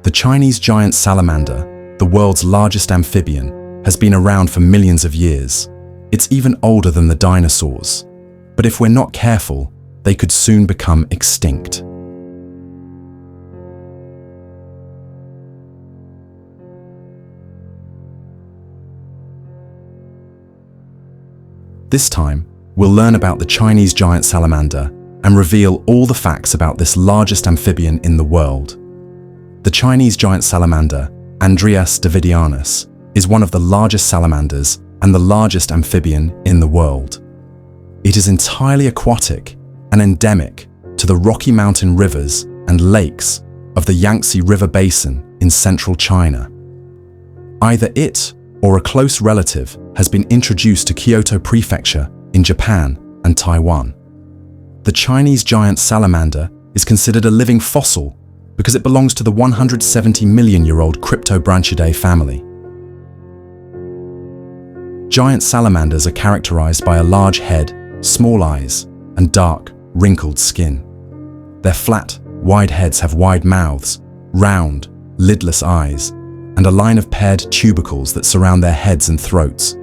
The Chinese giant salamander, the world's largest amphibian, has been around for millions of years. It's even older than the dinosaurs. But if we're not careful, they could soon become extinct. This time, we'll learn about the Chinese giant salamander and reveal all the facts about this largest amphibian in the world. The Chinese giant salamander, Andreas davidianus, is one of the largest salamanders and the largest amphibian in the world. It is entirely aquatic and endemic to the Rocky Mountain rivers and lakes of the Yangtze River Basin in central China. Either it or a close relative has been introduced to Kyoto Prefecture in Japan and Taiwan. The Chinese giant salamander is considered a living fossil because it belongs to the 170 million-year-old Cryptobranchidae family. Giant salamanders are characterized by a large head, small eyes, and dark, wrinkled skin. Their flat, wide heads have wide mouths, round, lidless eyes, and a line of paired tubercles that surround their heads and throats.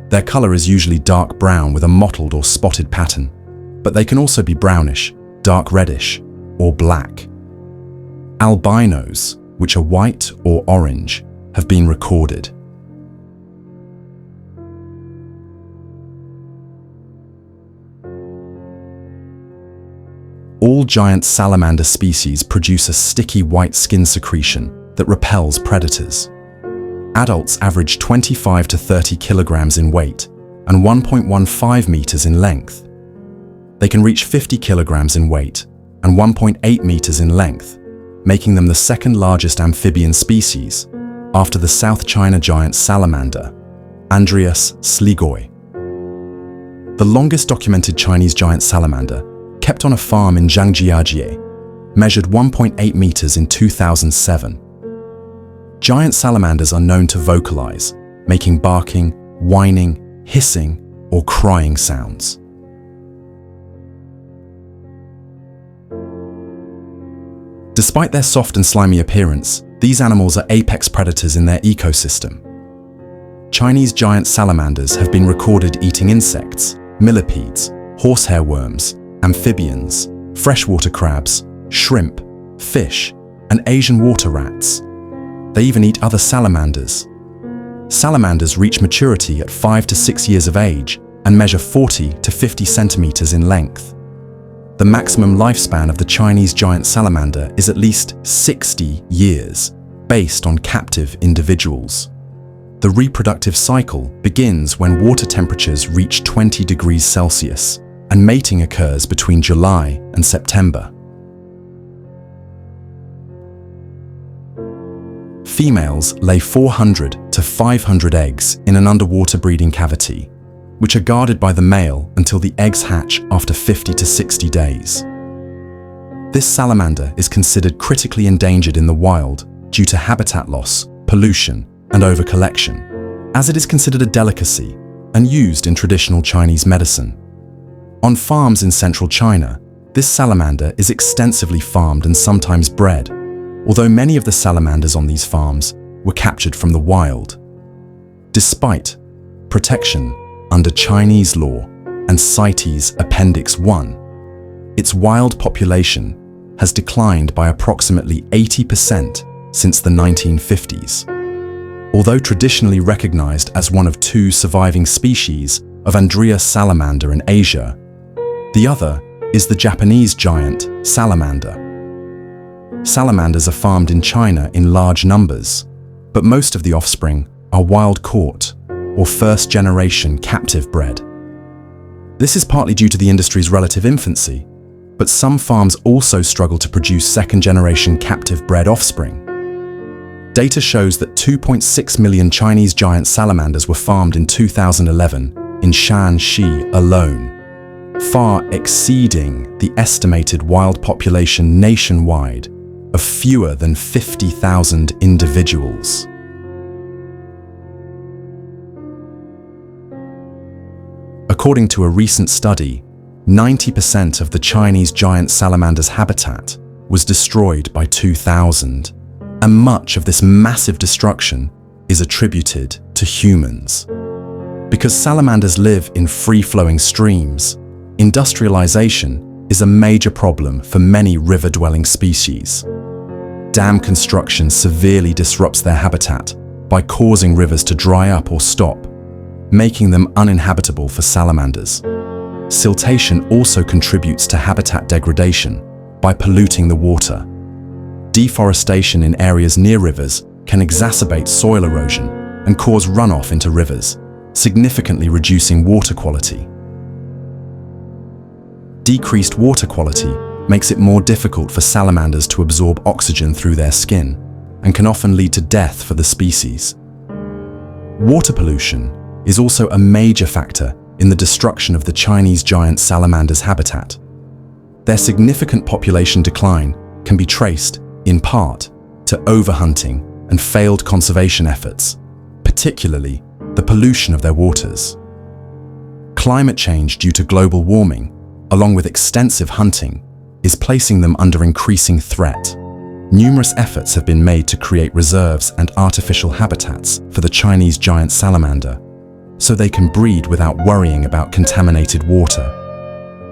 Their color is usually dark brown with a mottled or spotted pattern, but they can also be brownish, dark reddish, or black. Albinos, which are white or orange, have been recorded. All giant salamander species produce a sticky white skin secretion that repels predators. Adults average 25 to 30 kilograms in weight and 1.15 meters in length. They can reach 50 kilograms in weight and 1.8 meters in length, making them the second largest amphibian species after the South China giant salamander, Andreas sligoi. The longest documented Chinese giant salamander, kept on a farm in Zhangjiajie, measured 1.8 meters in 2007. Giant salamanders are known to vocalize, making barking, whining, hissing, or crying sounds. Despite their soft and slimy appearance, these animals are apex predators in their ecosystem. Chinese giant salamanders have been recorded eating insects, millipedes, horsehair worms, amphibians, freshwater crabs, shrimp, fish, and Asian water rats. They even eat other salamanders. Salamanders reach maturity at 5 to 6 years of age and measure 40 to 50 centimeters in length. The maximum lifespan of the Chinese giant salamander is at least 60 years, based on captive individuals. The reproductive cycle begins when water temperatures reach 20 degrees Celsius, and mating occurs between July and September. Females lay 400 to 500 eggs in an underwater breeding cavity, which are guarded by the male until the eggs hatch after 50 to 60 days. This salamander is considered critically endangered in the wild due to habitat loss, pollution, and overcollection, as it is considered a delicacy and used in traditional Chinese medicine. On farms in central China, this salamander is extensively farmed and sometimes bred, although many of the salamanders on these farms were captured from the wild. Despite protection under Chinese law and CITES Appendix 1, its wild population has declined by approximately 80% since the 1950s. Although traditionally recognized as one of 2 surviving species of Andreas salamander in Asia, the other is the Japanese giant salamander. Salamanders are farmed in China in large numbers, but most of the offspring are wild-caught or first-generation captive bred. This is partly due to the industry's relative infancy, but some farms also struggle to produce second-generation captive-bred offspring. Data shows that 2.6 million Chinese giant salamanders were farmed in 2011 in Shanxi alone, far exceeding the estimated wild population nationwide of fewer than 50,000 individuals. According to a recent study, 90% of the Chinese giant salamander's habitat was destroyed by 2000. And much of this massive destruction is attributed to humans. Because salamanders live in free-flowing streams, industrialization is a major problem for many river-dwelling species. Dam construction severely disrupts their habitat by causing rivers to dry up or stop, making them uninhabitable for salamanders. Siltation also contributes to habitat degradation by polluting the water. Deforestation in areas near rivers can exacerbate soil erosion and cause runoff into rivers, significantly reducing water quality. Decreased water quality makes it more difficult for salamanders to absorb oxygen through their skin and can often lead to death for the species. Water pollution is also a major factor in the destruction of the Chinese giant salamander's habitat. Their significant population decline can be traced, in part, to overhunting and failed conservation efforts, particularly the pollution of their waters. Climate change due to global warming, along with extensive hunting, is placing them under increasing threat. Numerous efforts have been made to create reserves and artificial habitats for the Chinese giant salamander, so they can breed without worrying about contaminated water.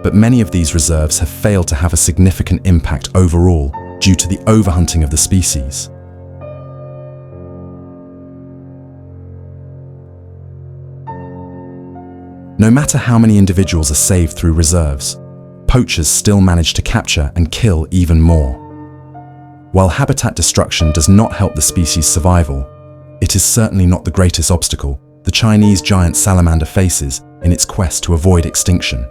But many of these reserves have failed to have a significant impact overall due to the overhunting of the species. No matter how many individuals are saved through reserves, poachers still manage to capture and kill even more. While habitat destruction does not help the species' survival, it is certainly not the greatest obstacle the Chinese giant salamander faces in its quest to avoid extinction.